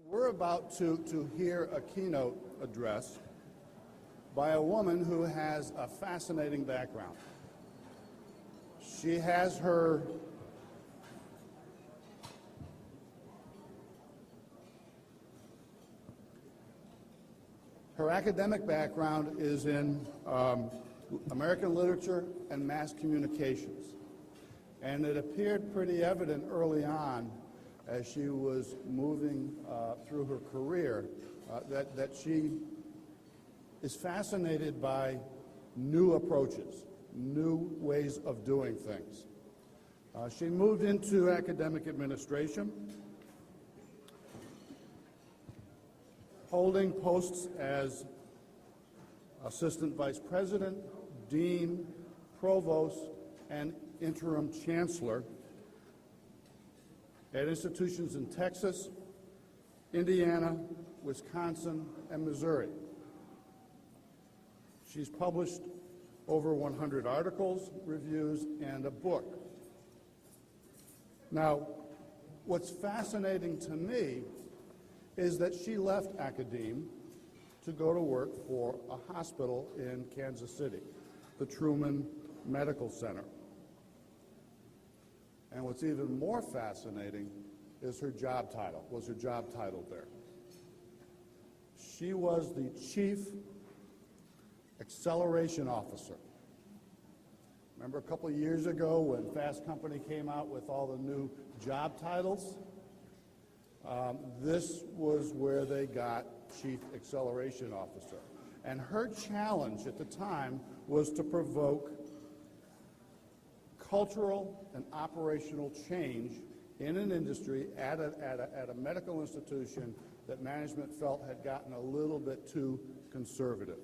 We're about to hear a keynote address by a woman who has a fascinating background. She has her academic background is in American literature and mass communications. And it appeared pretty evident early on as she was moving through her career that she is fascinated by new approaches, new ways of doing things. She moved into academic administration, holding posts as assistant vice president, dean, provost, and interim chancellor at institutions in Texas, Indiana, Wisconsin, and Missouri. She's published over 100 articles, reviews, and a book. Now, what's fascinating to me is that she left academia to go to work for a hospital in Kansas City, the Truman Medical Center. And what's even more fascinating is her job title, there. She was the Chief Acceleration Officer. Remember a couple of years ago when Fast Company came out with all the new job titles? This was where they got Chief Acceleration Officer. And her challenge at the time was to provoke cultural and operational change in an industry at a medical institution that management felt had gotten a little bit too conservative.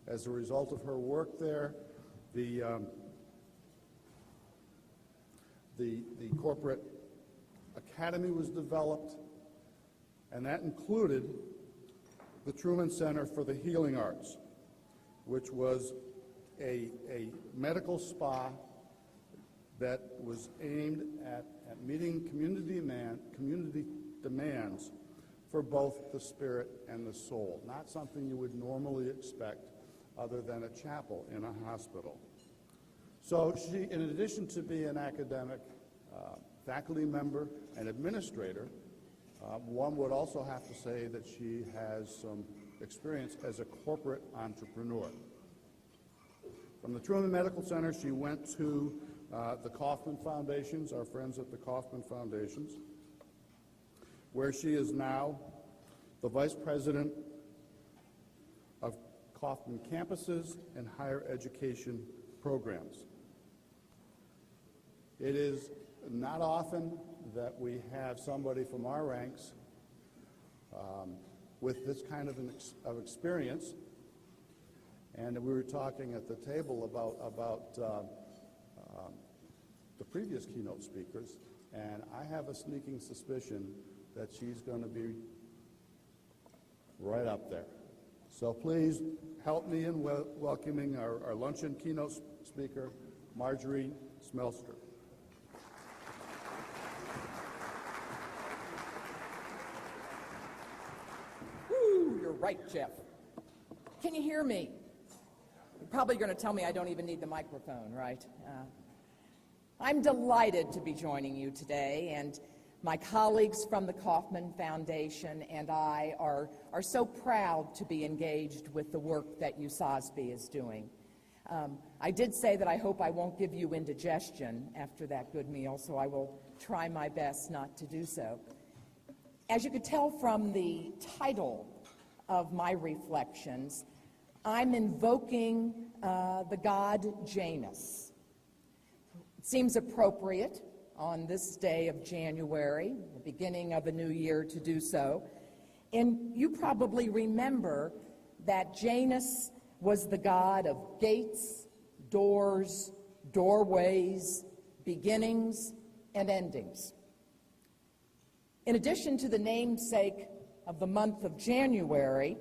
As a result of her work there, the corporate academy was developed, and that included the Truman Center for the Healing Arts, which was a medical spa that was aimed at meeting community demands for both the spirit and the soul, not something you would normally expect other than a chapel in a hospital. So she, in addition to being an academic, faculty member, and administrator, one would also have to say that she has some experience as a corporate entrepreneur. From the Truman Medical Center, she went to the Kauffman Foundations, our friends at the Kauffman Foundations, where she is now the Vice President of Kauffman Campuses and Higher Education Programs. It is not often that we have somebody from our ranks with this kind of experience, and we were talking at the table about the previous keynote speakers, and I have a sneaking suspicion that she's going to be right up there. So please help me in welcoming our luncheon keynote speaker, Marjorie Smelstor. Woo, you're right, Jeff. Can you hear me? You're probably going to tell me I don't even need the microphone, right? I'm delighted to be joining you today, and my colleagues from the Kauffman Foundation and I are so proud to be engaged with the work that USASBE is doing. I did say that I hope I won't give you indigestion after that good meal, so I will try my best not to do so. As you could tell from the title of my reflections, I'm invoking the god Janus. It seems appropriate on this day of January, the beginning of a new year, to do so. And you probably remember that Janus was the god of gates, doors, doorways, beginnings, and endings. In addition to the namesake of the month of January,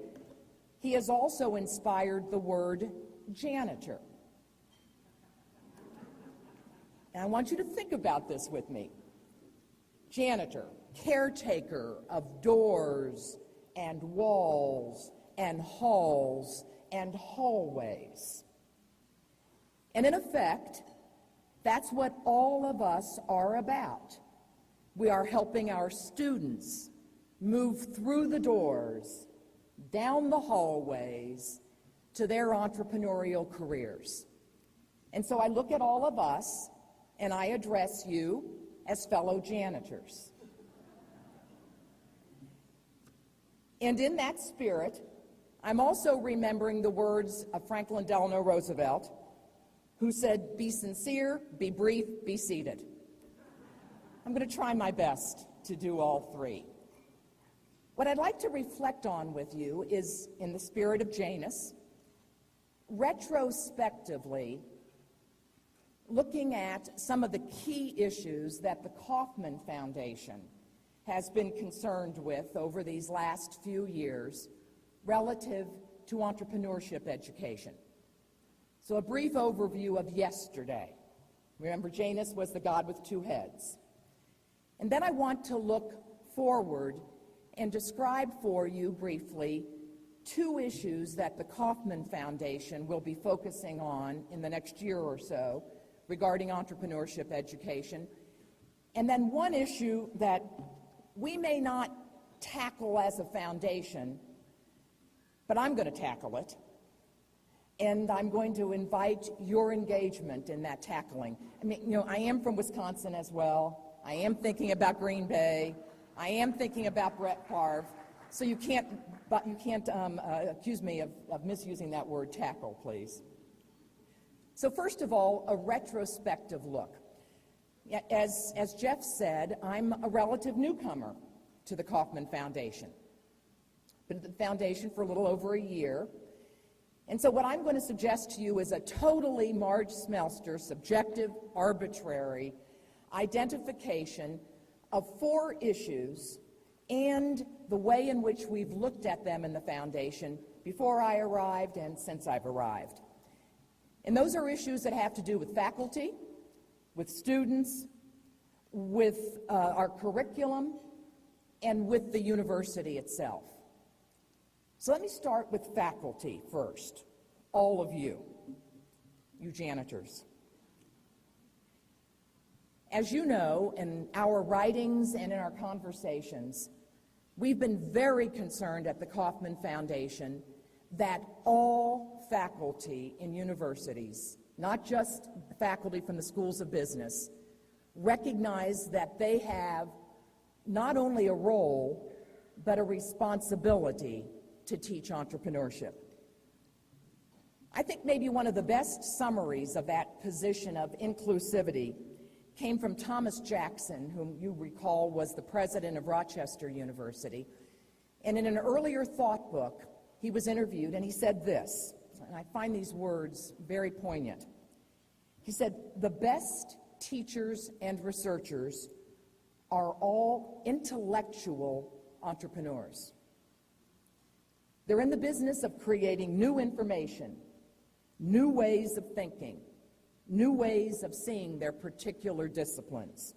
he has also inspired the word janitor. And I want you to think about this with me. janitor, caretaker of doors and walls and halls and hallways. And in effect, that's what all of us are about. We are helping our students move through the doors, down the hallways, to their entrepreneurial careers. And so I look at all of us, and I address you as fellow janitors. And in that spirit, I'm also remembering the words of Franklin Delano Roosevelt, who said, "Be sincere, be brief, be seated." I'm going to try my best to do all three. What I'd like to reflect on with you is, in the spirit of Janus, retrospectively looking at some of the key issues that the Kauffman Foundation has been concerned with over these last few years relative to entrepreneurship education. So a brief overview of yesterday. Remember, Janus was the god with two heads. And then I want to look forward and describe for you briefly two issues that the Kauffman Foundation will be focusing on in the next year or so regarding entrepreneurship education. And then one issue that we may not tackle as a foundation, but I'm going to tackle it. And I'm going to invite your engagement in that tackling. I mean, I am from Wisconsin as well. I am thinking about Green Bay. I am thinking about Brett Favre. So you can't accuse me of misusing that word tackle, please. So first of all, a retrospective look. As Jeff said, I'm a relative newcomer to the Kauffman Foundation. Been at the foundation for a little over a year. And so what I'm going to suggest to you is a totally Marge Smelstor, subjective, arbitrary identification of four issues and the way in which we've looked at them in the foundation before I arrived and since I've arrived. And those are issues that have to do with faculty, with students, with our curriculum, and with the university itself. So let me start with faculty first, all of you janitors. As you know, in our writings and in our conversations, we've been very concerned at the Kauffman Foundation that all faculty in universities, not just faculty from the schools of business, recognize that they have not only a role, but a responsibility to teach entrepreneurship. I think maybe one of the best summaries of that position of inclusivity came from Thomas Jackson, whom you recall was the president of Rochester University. And in an earlier thought book, he was interviewed and he said this, and I find these words very poignant. He said, "The best teachers and researchers are all intellectual entrepreneurs. They're in the business of creating new information, new ways of thinking, new ways of seeing their particular disciplines.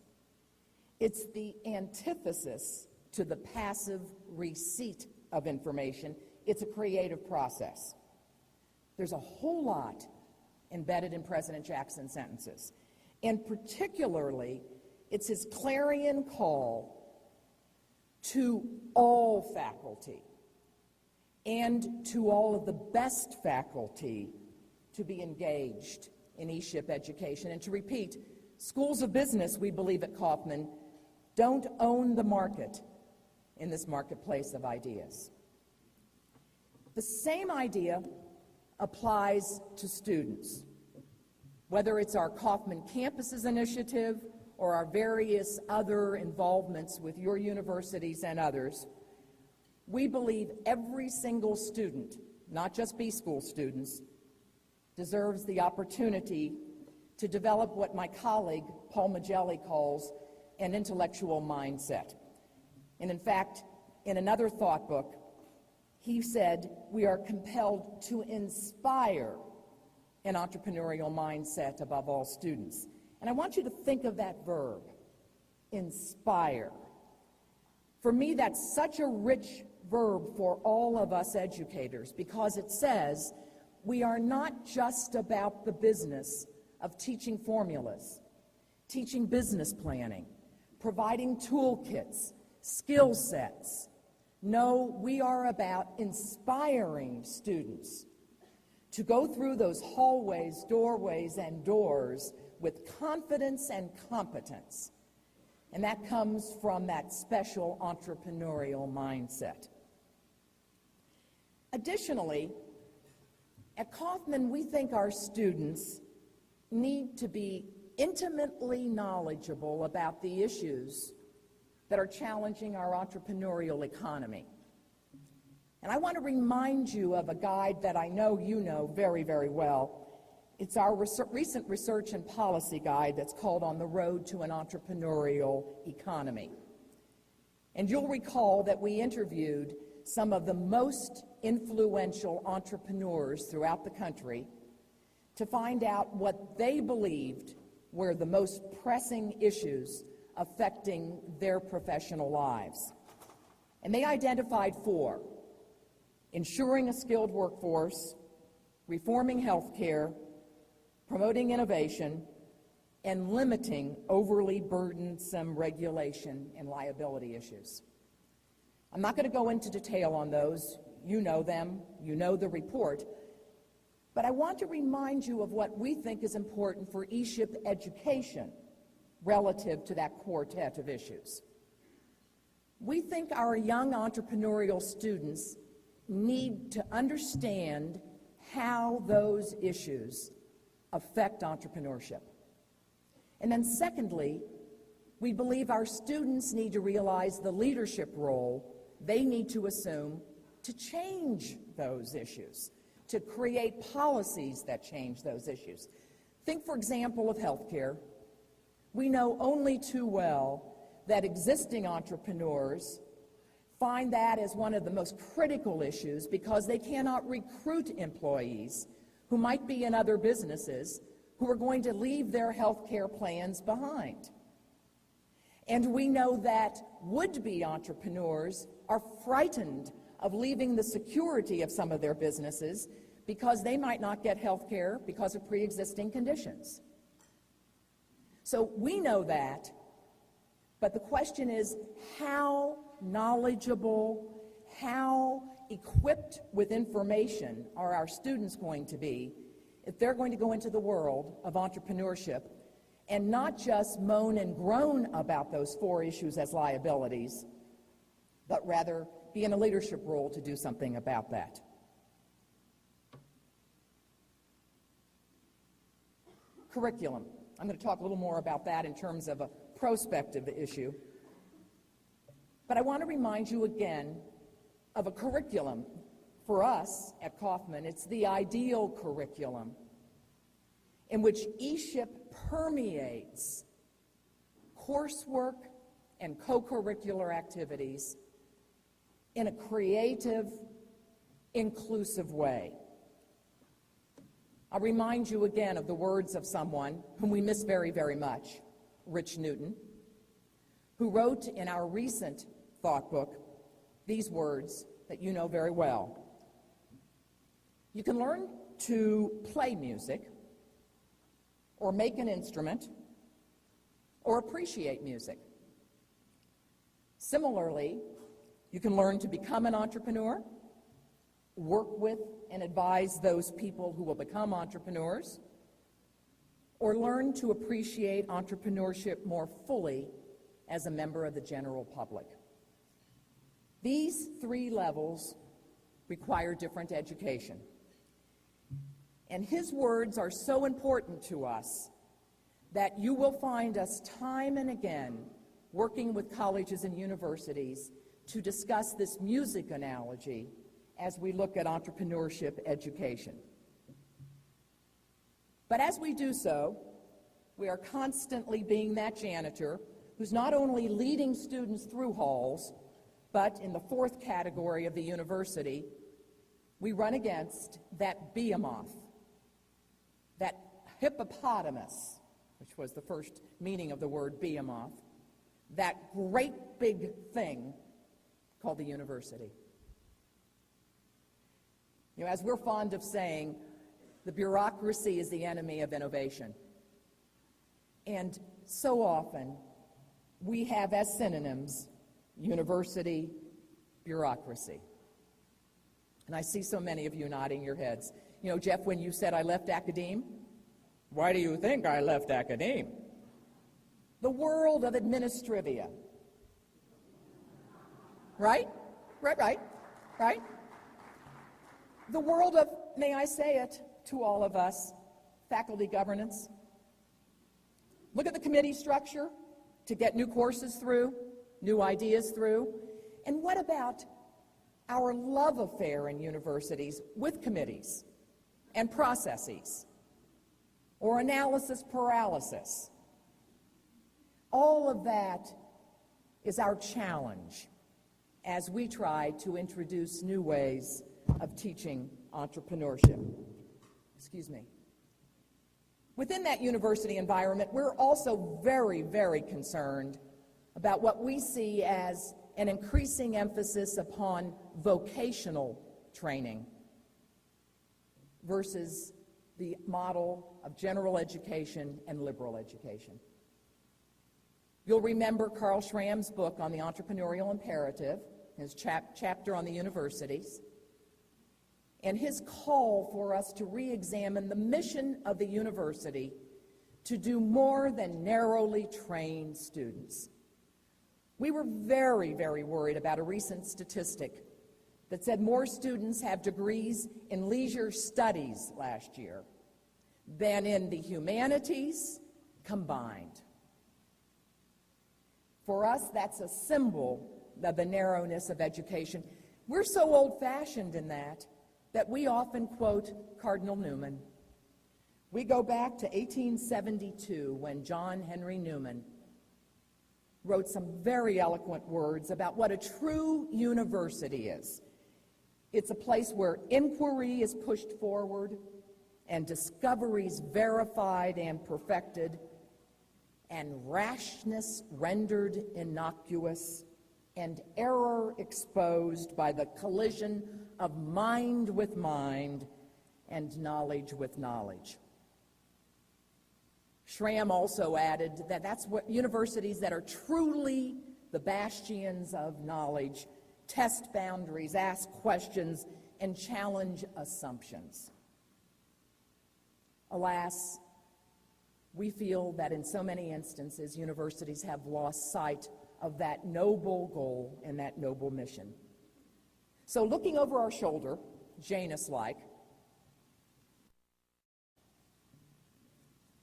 It's the antithesis to the passive receipt of information. It's a creative process." There's a whole lot embedded in President Jackson's sentences, and particularly it's his clarion call to all faculty and to all of the best faculty to be engaged in E-ship education. And to repeat, schools of business, we believe at Kauffman, don't own the market in this marketplace of ideas. The same idea applies to students. Whether it's our Kauffman Campuses initiative or our various other involvements with your universities and others, we believe every single student, not just B-school students, deserves the opportunity to develop what my colleague Paul Magelli calls an intellectual mindset. And in fact, in another thought book, he said we are compelled to inspire an entrepreneurial mindset above all students. And I want you to think of that verb, inspire. For me, that's such a rich verb for all of us educators because it says we are not just about the business of teaching formulas, teaching business planning, providing toolkits, skill sets. No, we are about inspiring students to go through those hallways, doorways, and doors with confidence and competence. And that comes from that special entrepreneurial mindset. Additionally, at Kaufman, we think our students need to be intimately knowledgeable about the issues that are challenging our entrepreneurial economy. And I want to remind you of a guide that I know you know very, very well. It's our recent research and policy guide that's called On the Road to an Entrepreneurial Economy. And you'll recall that we interviewed some of the most influential entrepreneurs throughout the country to find out what they believed were the most pressing issues affecting their professional lives. And they identified 4: ensuring a skilled workforce, reforming health care, promoting innovation, and limiting overly burdensome regulation and liability issues. I'm not going to go into detail on those. You know them. You know the report. But I want to remind you of what we think is important for E-SHIP education relative to that quartet of issues. We think our young entrepreneurial students need to understand how those issues affect entrepreneurship. And then secondly, we believe our students need to realize the leadership role they need to assume to change those issues, to create policies that change those issues. Think, for example, of healthcare. We know only too well that existing entrepreneurs find that as one of the most critical issues because they cannot recruit employees who might be in other businesses who are going to leave their health care plans behind. And we know that would-be entrepreneurs are frightened of leaving the security of some of their businesses because they might not get health care because of pre-existing conditions. So we know that, but the question is how knowledgeable, how equipped with information are our students going to be if they're going to go into the world of entrepreneurship and not just moan and groan about those 4 issues as liabilities, but rather be in a leadership role to do something about that. Curriculum. I'm going to talk a little more about that in terms of a prospective issue. But I want to remind you again of a curriculum. For us at Kaufman, it's the ideal curriculum in which E-SHIP permeates coursework and co-curricular activities in a creative, inclusive way. I'll remind you again of the words of someone whom we miss very, very much, Rich Newton, who wrote in our recent thought book these words that you know very well. You can learn to play music, or make an instrument, or appreciate music. Similarly, you can learn to become an entrepreneur, work with and advise those people who will become entrepreneurs, or learn to appreciate entrepreneurship more fully as a member of the general public. These 3 levels require different education. And his words are so important to us that you will find us time and again working with colleges and universities to discuss this music analogy as we look at entrepreneurship education. But as we do so, we are constantly being that janitor who's not only leading students through halls, but in the 4th category of the university, we run against that behemoth, that hippopotamus, which was the first meaning of the word behemoth, that great big thing called the university. You know, as we're fond of saying, the bureaucracy is the enemy of innovation. And so often, we have as synonyms university, bureaucracy. And I see so many of you nodding your heads. You know, Jeff, when you said I left academe, why do you think I left academe? The world of administrivia. Right? Right? The world of, may I say it to all of us, faculty governance. Look at the committee structure to get new courses through, new ideas through. And what about our love affair in universities with committees and processes, or analysis paralysis? All of that is our challenge as we try to introduce new ways of teaching entrepreneurship. Excuse me. Within that university environment, we're also very, very concerned about what we see as an increasing emphasis upon vocational training versus the model of general education and liberal education. You'll remember Carl Schramm's book on the entrepreneurial imperative, his chapter on the universities, and his call for us to re-examine the mission of the university to do more than narrowly train students. We were very, very worried about a recent statistic that said more students have degrees in leisure studies last year than in the humanities combined. For us, that's a symbol of the narrowness of education. We're so old-fashioned in that we often quote Cardinal Newman. We go back to 1872 when John Henry Newman wrote some very eloquent words about what a true university is. It's a place where inquiry is pushed forward and discoveries verified and perfected, and rashness rendered innocuous, and error exposed by the collision of mind with mind and knowledge with knowledge. Schramm also added that that's what universities that are truly the bastions of knowledge test boundaries, ask questions, and challenge assumptions. Alas, we feel that in so many instances, universities have lost sight of that noble goal and that noble mission. So looking over our shoulder, Janus-like,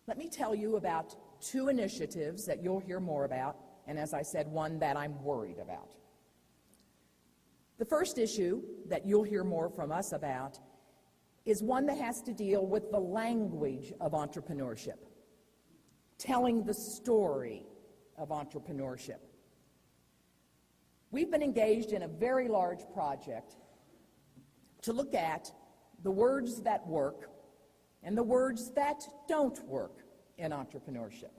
let me tell you about two initiatives that you'll hear more about, and as I said, one that I'm worried about. The first issue that you'll hear more from us about is one that has to deal with the language of entrepreneurship, telling the story of entrepreneurship. We've been engaged in a very large project to look at the words that work and the words that don't work in entrepreneurship.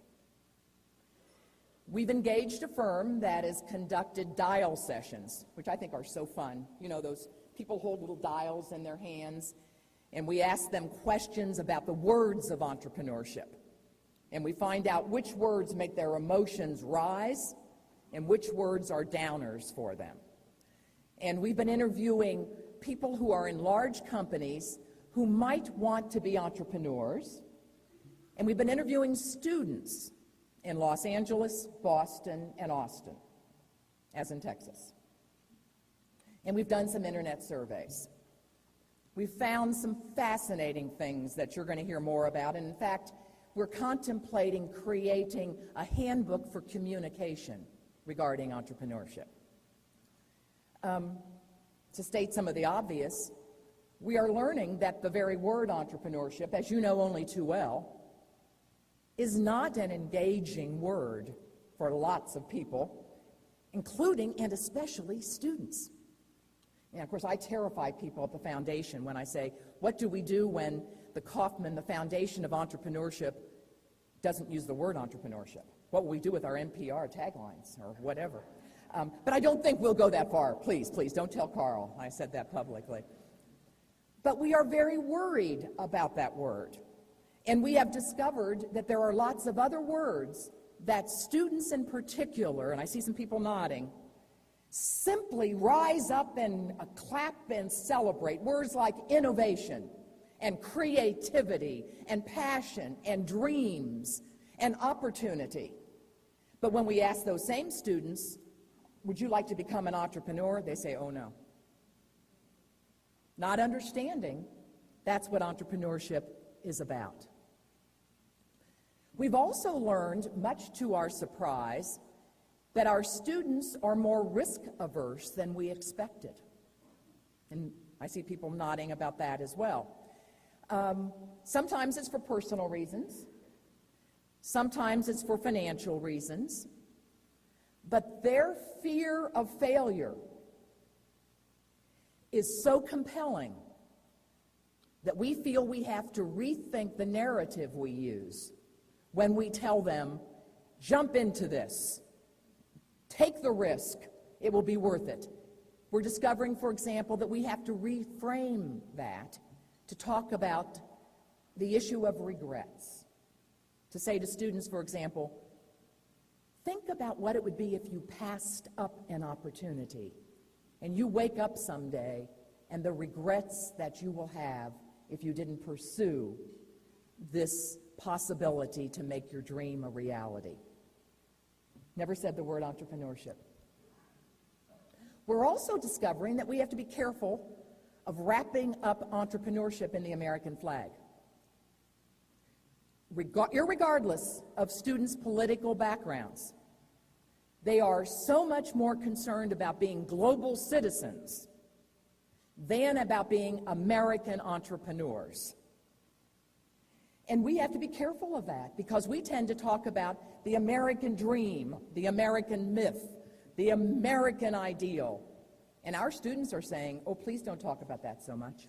We've engaged a firm that has conducted dial sessions, which I think are so fun. You know, those people hold little dials in their hands, and we ask them questions about the words of entrepreneurship. And we find out which words make their emotions rise and which words are downers for them. And we've been interviewing people who are in large companies who might want to be entrepreneurs, and we've been interviewing students in Los Angeles, Boston, and Austin, as in Texas. And we've done some internet surveys. We've found some fascinating things that you're going to hear more about, and in fact, we're contemplating creating a handbook for communication regarding entrepreneurship. To state some of the obvious, we are learning that the very word entrepreneurship, as you know only too well, is not an engaging word for lots of people, including and especially students. And of course, I terrify people at the foundation when I say, what do we do when the Kauffman, the foundation of entrepreneurship, doesn't use the word entrepreneurship? What will we do with our NPR taglines or whatever? But I don't think we'll go that far. Please, please, don't tell Carl I said that publicly. But we are very worried about that word. And we have discovered that there are lots of other words that students in particular, and I see some people nodding, simply rise up and clap and celebrate. Words like innovation and creativity and passion and dreams and opportunity. But when we ask those same students, would you like to become an entrepreneur? They say, oh no. Not understanding that's what entrepreneurship is about. We've also learned, much to our surprise, that our students are more risk-averse than we expected. And I see people nodding about that as well. Sometimes it's for personal reasons. Sometimes it's for financial reasons. But their fear of failure is so compelling that we feel we have to rethink the narrative we use when we tell them, jump into this, take the risk, it will be worth it. We're discovering, for example, that we have to reframe that to talk about the issue of regrets. To say to students, for example, think about what it would be if you passed up an opportunity and you wake up someday and the regrets that you will have if you didn't pursue this possibility to make your dream a reality. Never said the word entrepreneurship. We're also discovering that we have to be careful of wrapping up entrepreneurship in the American flag. Irregardless of students' political backgrounds, they are so much more concerned about being global citizens than about being American entrepreneurs. And we have to be careful of that because we tend to talk about the American dream, the American myth, the American ideal. And our students are saying, oh, please don't talk about that so much.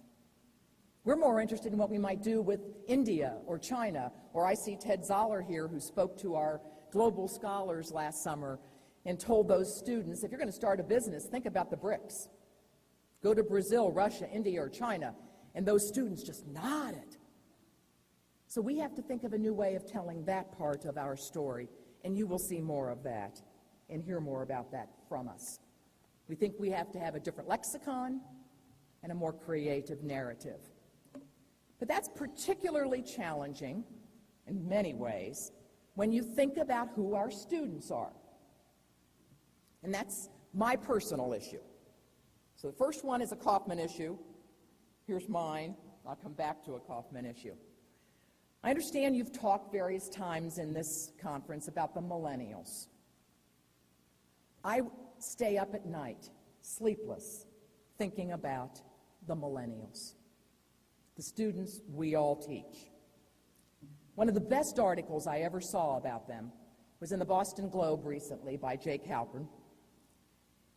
We're more interested in what we might do with India or China, or I see Ted Zoller here who spoke to our global scholars last summer and told those students, if you're going to start a business, think about the BRICS. Go to Brazil, Russia, India, or China. And those students just nodded. So we have to think of a new way of telling that part of our story, and you will see more of that and hear more about that from us. We think we have to have a different lexicon and a more creative narrative. But that's particularly challenging in many ways when you think about who our students are. And that's my personal issue. So the first one is a Kaufman issue. Here's mine. I'll come back to a Kaufman issue. I understand you've talked various times in this conference about the millennials. I stay up at night, sleepless, thinking about the millennials, the students we all teach. One of the best articles I ever saw about them was in the Boston Globe recently by Jake Halpern.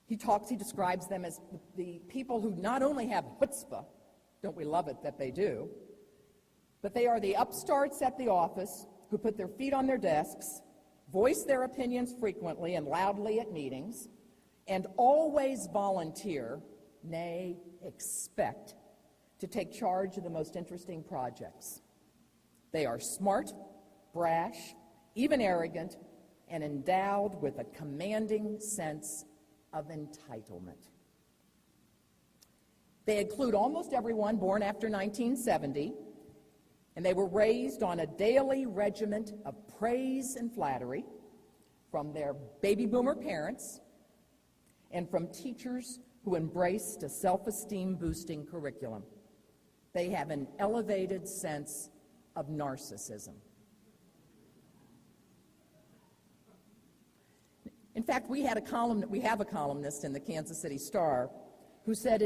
He describes them as the people who not only have chutzpah, don't we love it that they do, but they are the upstarts at the office who put their feet on their desks, voice their opinions frequently and loudly at meetings, and always volunteer, nay, expect, to take charge of the most interesting projects. They are smart, brash, even arrogant, and endowed with a commanding sense of entitlement. They include almost everyone born after 1970, and they were raised on a daily regiment of praise and flattery from their baby boomer parents and from teachers who embraced a self-esteem boosting curriculum. They have an elevated sense of narcissism. In fact, we have a columnist in the Kansas City Star who said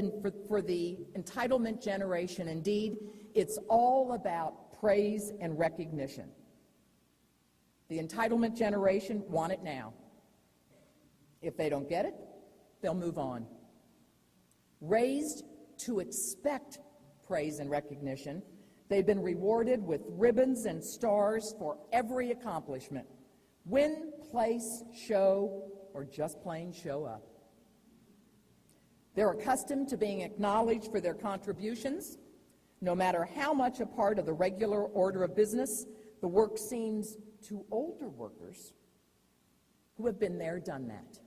for the entitlement generation, indeed, it's all about praise and recognition. The entitlement generation want it now. If they don't get it, they'll move on. Raised to expect praise and recognition, they've been rewarded with ribbons and stars for every accomplishment, Win, place, show, or just plain show up. They're accustomed to being acknowledged for their contributions. No matter how much a part of the regular order of business, the work seems to older workers who have been there, done that.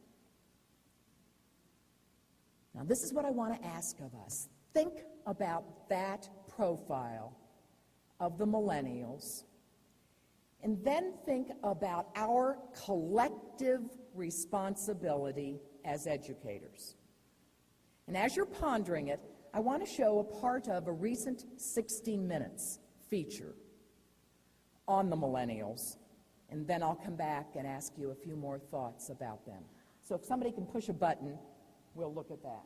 Now, this is what I want to ask of us. Think about that profile of the millennials, and then think about our collective responsibility as educators. And as you're pondering it, I want to show a part of a recent 60 Minutes feature on the millennials, and then I'll come back and ask you a few more thoughts about them. So if somebody can push a button, we'll look at that.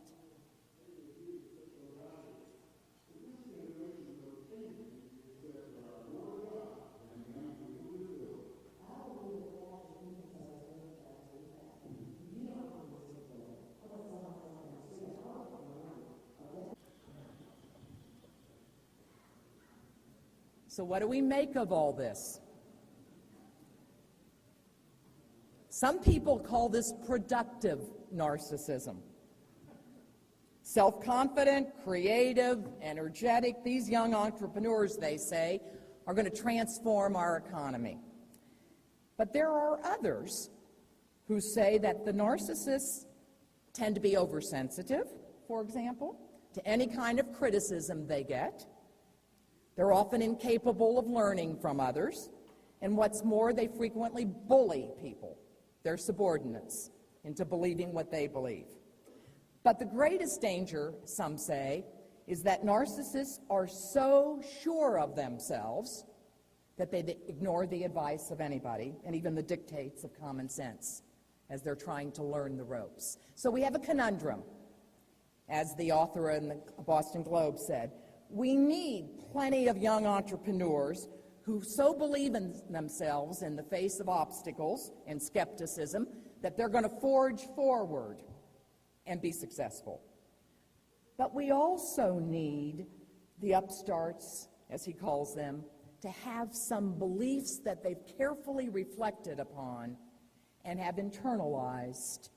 So what do we make of all this? Some people call this productive narcissism. Self-confident, creative, energetic, these young entrepreneurs, they say, are going to transform our economy. But there are others who say that the narcissists tend to be oversensitive, for example, to any kind of criticism they get. They're often incapable of learning from others, and what's more, they frequently bully people, their subordinates, into believing what they believe. But the greatest danger, some say, is that narcissists are so sure of themselves that they ignore the advice of anybody, and even the dictates of common sense, as they're trying to learn the ropes. So we have a conundrum, as the author in the Boston Globe said. We need plenty of young entrepreneurs who so believe in themselves in the face of obstacles and skepticism that they're going to forge forward and be successful. But we also need the upstarts, as he calls them, to have some beliefs that they've carefully reflected upon and have internalized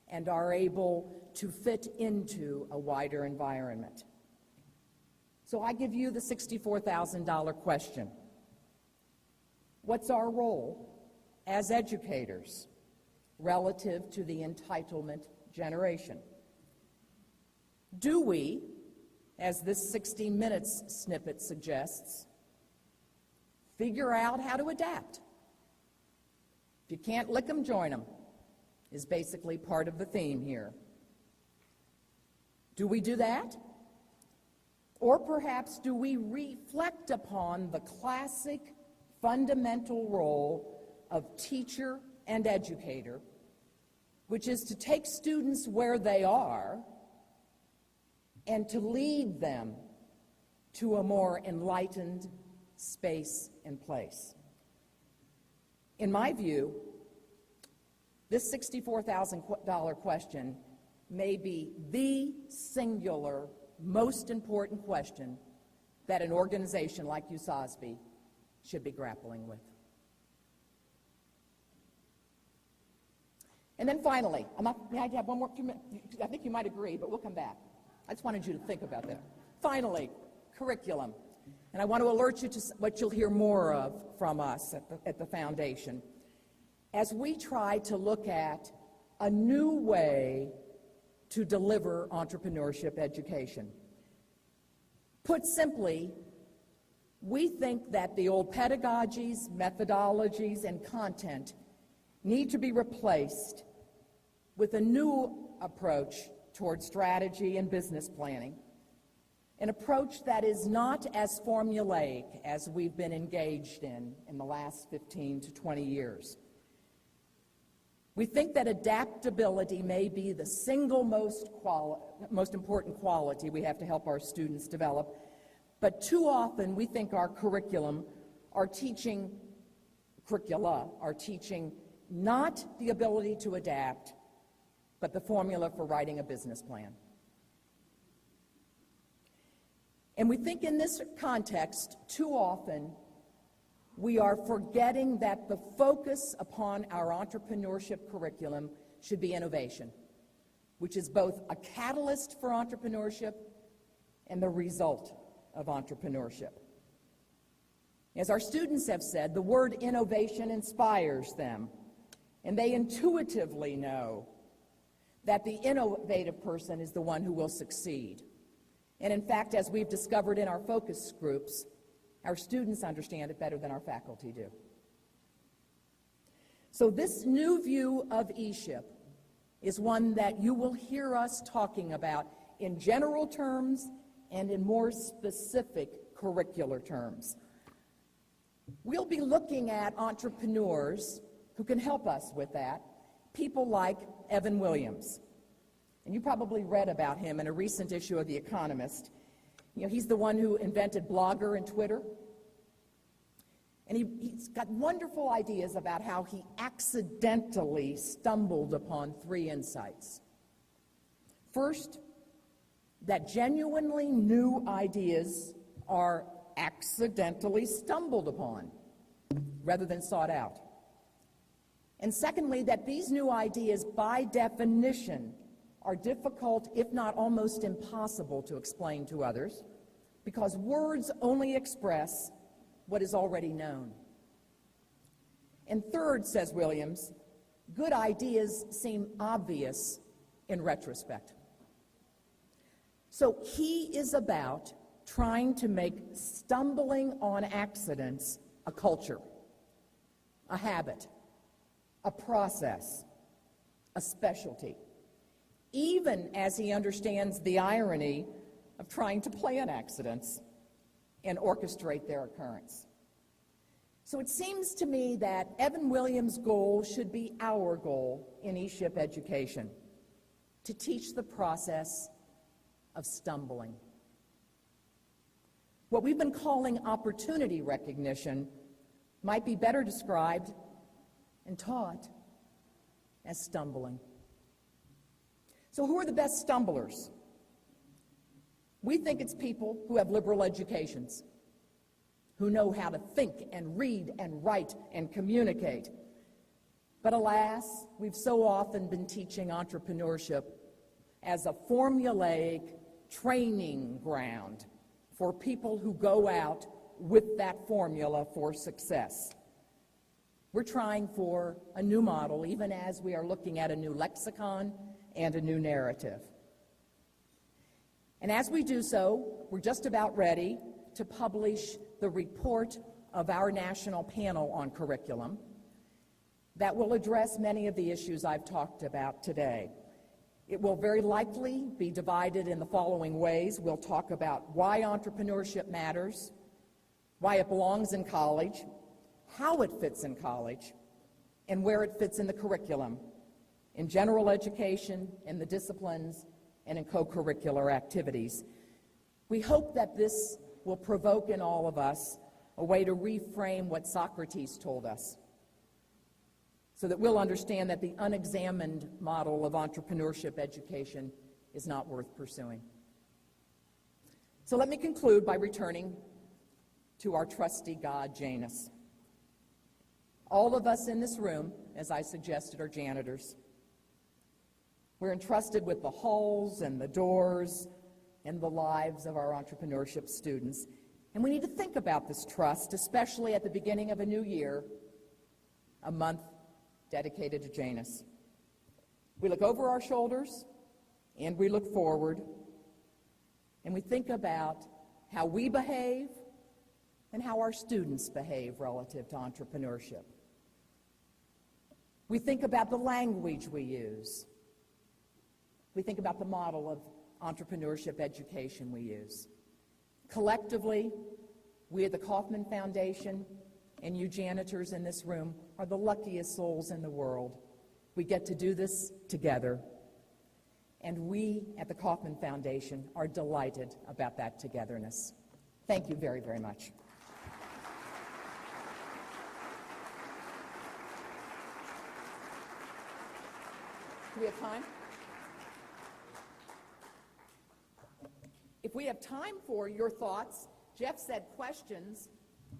and are able to fit into a wider environment. So I give you the $64,000 question. What's our role as educators relative to the entitlement generation? Do we, as this 60 Minutes snippet suggests, figure out how to adapt? If you can't lick 'em, join 'em, is basically part of the theme here. Do we do that? Or perhaps do we reflect upon the classic fundamental role of teacher and educator, which is to take students where they are and to lead them to a more enlightened space and place? In my view, this $64,000 question may be the singular most important question that an organization like USASBE should be grappling with. And then finally, may I have one more 2 minutes? I think you might agree, but we'll come back. I just wanted you to think about that. Finally, curriculum. And I want to alert you to what you'll hear more of from us at the foundation as we try to look at a new way to deliver entrepreneurship education. Put simply, we think that the old pedagogies, methodologies, and content need to be replaced with a new approach toward strategy and business planning, an approach that is not as formulaic as we've been engaged in the last 15 to 20 years. We think that adaptability may be the single most important quality we have to help our students develop, but too often we think our curricula are teaching not the ability to adapt, but the formula for writing a business plan. And we think in this context, too often, we are forgetting that the focus upon our entrepreneurship curriculum should be innovation, which is both a catalyst for entrepreneurship and the result of entrepreneurship. As our students have said, the word innovation inspires them, and they intuitively know that the innovative person is the one who will succeed. And in fact, as we've discovered in our focus groups, our students understand it better than our faculty do. So this new view of eShip is one that you will hear us talking about in general terms and in more specific curricular terms. We'll be looking at entrepreneurs who can help us with that, people like Evan Williams. And you probably read about him in a recent issue of The Economist. You know, he's the one who invented Blogger and Twitter. And he's got wonderful ideas about how he accidentally stumbled upon 3 insights. First, that genuinely new ideas are accidentally stumbled upon rather than sought out. And secondly, that these new ideas, by definition, are difficult, if not almost impossible, to explain to others, because words only express what is already known. And third, says Williams, good ideas seem obvious in retrospect. So he is about trying to make stumbling on accidents a culture, a habit, a process, a specialty, even as he understands the irony of trying to plan accidents and orchestrate their occurrence. So it seems to me that Evan Williams' goal should be our goal in eShip education, to teach the process of stumbling. What we've been calling opportunity recognition might be better described and taught as stumbling. So who are the best stumblers? We think it's people who have liberal educations, who know how to think and read and write and communicate. But alas, we've so often been teaching entrepreneurship as a formulaic training ground for people who go out with that formula for success. We're trying for a new model, even as we are looking at a new lexicon and a new narrative. And as we do so, we're just about ready to publish the report of our national panel on curriculum that will address many of the issues I've talked about today. It will very likely be divided in the following ways. We'll talk about why entrepreneurship matters, why it belongs in college, how it fits in college, and where it fits in the curriculum, in general education, in the disciplines, and in co-curricular activities. We hope that this will provoke in all of us a way to reframe what Socrates told us, so that we'll understand that the unexamined model of entrepreneurship education is not worth pursuing. So let me conclude by returning to our trusty god, Janus. All of us in this room, as I suggested, are janitors. We're entrusted with the halls and the doors and the lives of our entrepreneurship students. And we need to think about this trust, especially at the beginning of a new year, a month dedicated to Janus. We look over our shoulders and we look forward, and we think about how we behave and how our students behave relative to entrepreneurship. We think about the language we use. We think about the model of entrepreneurship education we use. Collectively, we at the Kauffman Foundation and you janitors in this room are the luckiest souls in the world. We get to do this together. And we at the Kauffman Foundation are delighted about that togetherness. Thank you very, very much. Do we have time? If we have time for your thoughts, Jeff said questions.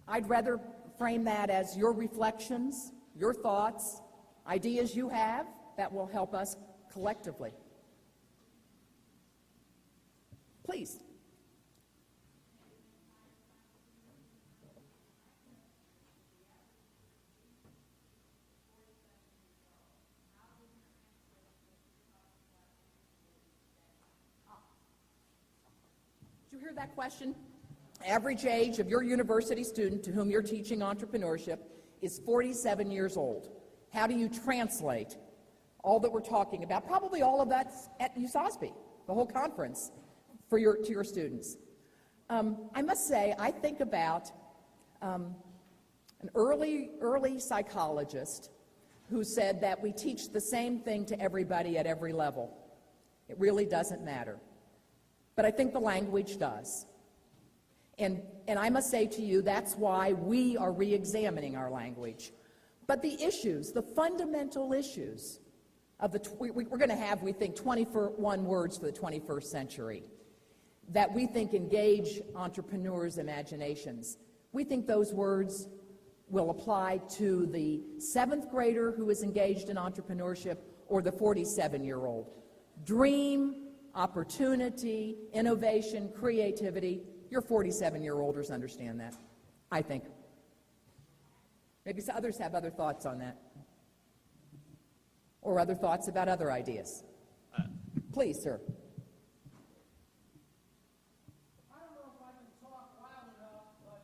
I'd rather frame that as your reflections, your thoughts, ideas you have that will help us collectively. Please. Did you hear that question? Average age of your university student to whom you're teaching entrepreneurship is 47 years old. How do you translate all that we're talking about? Probably all of that's at USASBE, the whole conference, to your students. I must say, I think about an early psychologist who said that we teach the same thing to everybody at every level. It really doesn't matter. But I think the language does. And I must say to you, that's why we are re-examining our language. But the issues, the fundamental issues of we're going to have, we think, 21 words for the 21st century that we think engage entrepreneurs' imaginations. We think those words will apply to the 7th grader who is engaged in entrepreneurship or the 47-year-old. Dream, opportunity, innovation, creativity. Your 47-year-olders understand that, I think. Maybe others have other thoughts on that. Or other thoughts about other ideas. Please, sir. I don't know if I can talk loud enough, but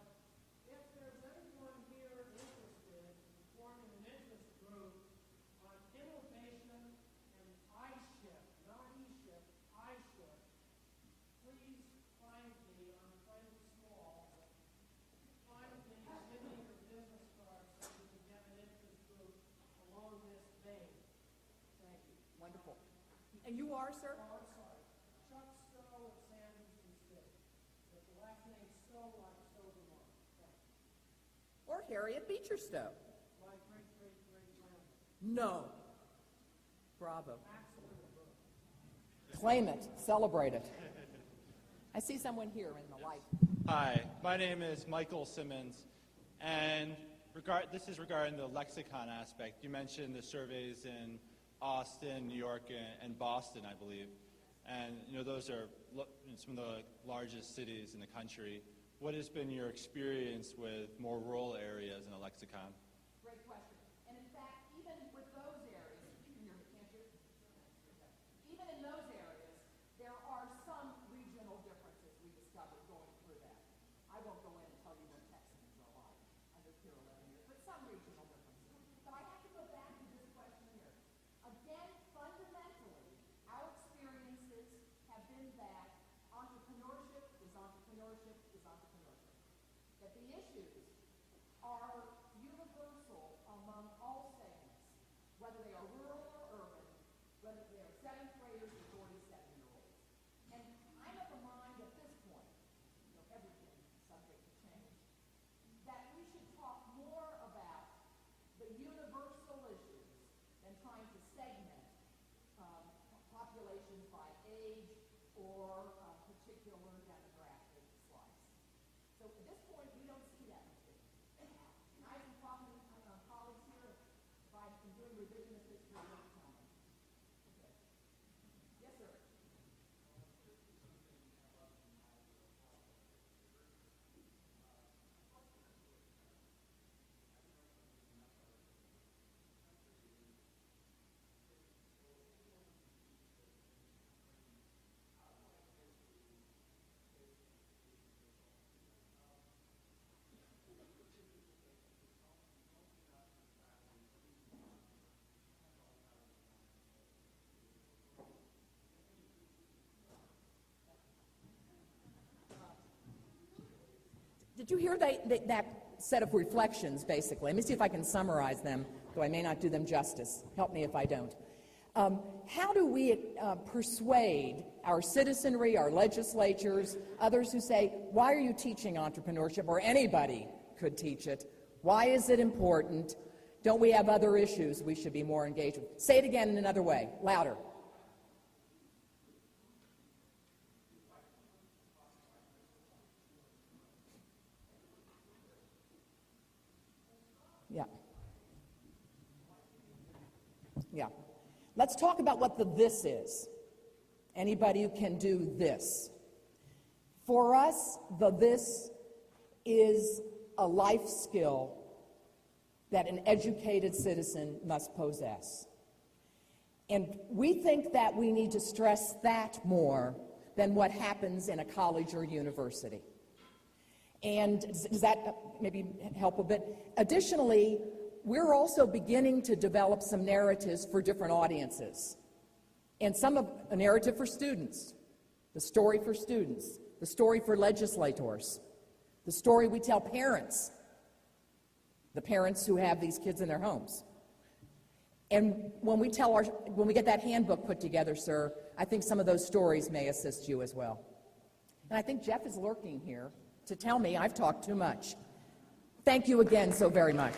if there's anyone here interested in forming an interest group on innovation and I-shift, not E-shift, I-shift, please find me. I'm kind of small. Find me, give me your business card so we can get an interest group along this vein. Thank you. Wonderful. And you are, sir? Oh, I'm sorry. Chuck Stowe at Sanderson State. With the last name Stowe like Stowe, Vermont. Thanks. Or Harriet Beecher Stowe? My great-great-great-grandmother. No. Bravo. Accident of birth. Claim it. Celebrate it. I see someone here in the light. Hi, my name is Michael Simmons, and this is regarding the lexicon aspect. You mentioned the surveys in Austin, New York, and Boston, I believe, and those are some of the largest cities in the country. What has been your experience with more rural areas in a lexicon? Great question. And in fact, even with those areas, you can hear me, can't you? Even in those areas, there are some regional differences we discovered going through that. I won't go in and tell you what Texans are like. I lived here 11 years, but some regional differences. But I have to go back to this question here. Again, fundamentally, our experiences have been that entrepreneurship is entrepreneurship is entrepreneurship. That the issues are universal among all segments, whether they are rural or urban, whether they are 7th graders or 47-year-olds. And I'm of the mind at this point, everything is subject to change, that we should talk more about the universal issues than trying to segment populations by age or a particular demographic slice. So at this point, we don't see that mistake. And I've been talking to colleagues here, if I've been doing revisionist history, they'll tell me. Okay. Yes, sir. Did you hear that set of reflections, basically? Let me see if I can summarize them, though I may not do them justice. Help me if I don't. How do we persuade our citizenry, our legislatures, others who say, why are you teaching entrepreneurship, or anybody could teach it? Why is it important? Don't we have other issues we should be more engaged with? Say it again in another way, louder. Yeah. Yeah. Let's talk about what the this is. Anybody who can do this. For us, the this is a life skill that an educated citizen must possess. And we think that we need to stress that more than what happens in a college or university. And does that maybe help a bit? Additionally, we're also beginning to develop some narratives for different audiences. And a narrative for students, the story for students, the story for legislators, the story we tell parents, the parents who have these kids in their homes. And when we get that handbook put together, sir, I think some of those stories may assist you as well. And I think Jeff is lurking here to tell me I've talked too much. Thank you again so very much.